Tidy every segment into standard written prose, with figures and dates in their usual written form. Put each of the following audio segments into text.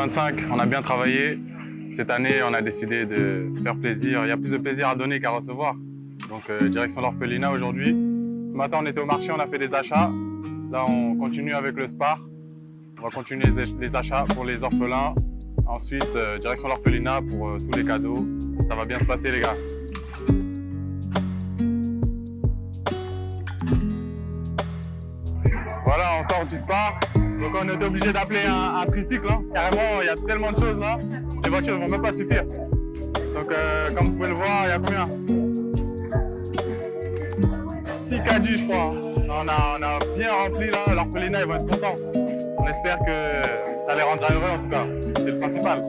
2025, on a bien travaillé. Cette année, on a décidé de faire plaisir. Il y a plus de plaisir à donner qu'à recevoir. Donc, direction l'orphelinat aujourd'hui. Ce matin, on était au marché, on a fait des achats. Là, on continue avec le SPAR. On va continuer les achats pour les orphelins. Ensuite, direction l'orphelinat pour tous les cadeaux. Ça va bien se passer, les gars. Voilà, on sort du SPAR. Donc on était obligé d'appeler un tricycle. Hein. Carrément, il y a tellement de choses là. Les voitures ne vont même pas suffire. Donc comme vous pouvez le voir, il y a combien? 6 caddies, je crois. On a bien rempli là. L'orphelinat, ils vont être contents. On espère que ça les rendra heureux en tout cas. C'est le principal.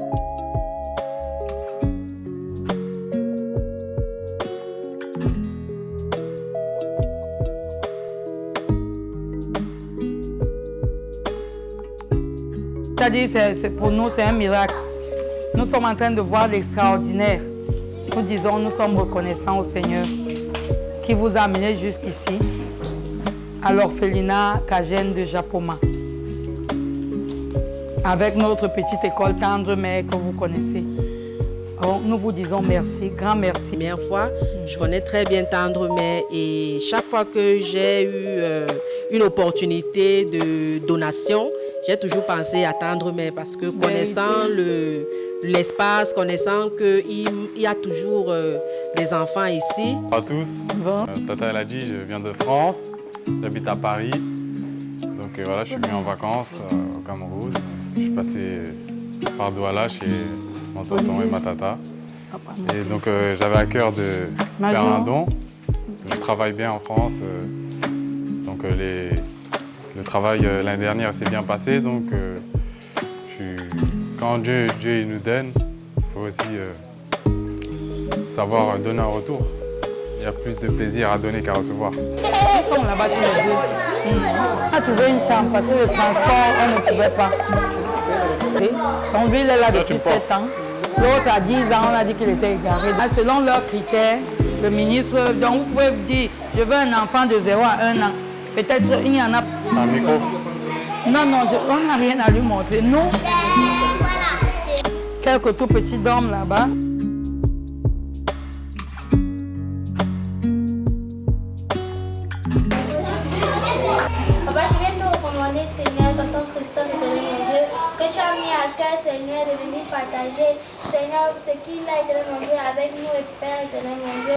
C'est-à-dire, pour nous, c'est un miracle. Nous sommes en train de voir l'extraordinaire. Nous disons, nous sommes reconnaissants au Seigneur qui vous a amené jusqu'ici, à l'orphelinat Kagène de Japoma, avec notre petite école Tendre Mère que vous connaissez. Alors, nous vous disons merci, grand merci. Première fois, je connais très bien Tendre Mère et chaque fois que j'ai eu une opportunité de donation, j'ai toujours pensé à Tendre Mère parce que connaissant l'espace, connaissant qu'il y a toujours des enfants ici. Bonjour à tous, Tata elle a dit, je viens de France, j'habite à Paris. Donc voilà, je suis venu en vacances au Cameroun. Je suis passé par Douala chez mon tonton et ma tata. Et donc j'avais à cœur de faire un don. Je travaille bien en France. Donc le travail l'année dernière s'est bien passé. Donc quand Dieu il nous donne, il faut aussi savoir donner un retour. Il y a plus de plaisir à donner qu'à recevoir. Ils sont là-bas tous les deux. On a trouvé une chambre parce que le transport, on ne pouvait pas. Donc lui, il est là depuis 7 ans. L'autre a 10 ans, on a dit qu'il était égaré. Selon leurs critères, le ministre, donc vous pouvez vous dire, je veux un enfant de 0 à 1 an. Peut-être il y en a... C'est un micro? Non, on n'a rien à lui montrer. Nous, quelques tout petits dorment là-bas. Papa, je viens te recommander, Seigneur, tonton Christophe, éternel mon Dieu, que tu as mis à cœur, Seigneur, de venir partager, Seigneur, ce qu'il a, éternel mon Dieu, avec nous et Père, éternel mon Dieu.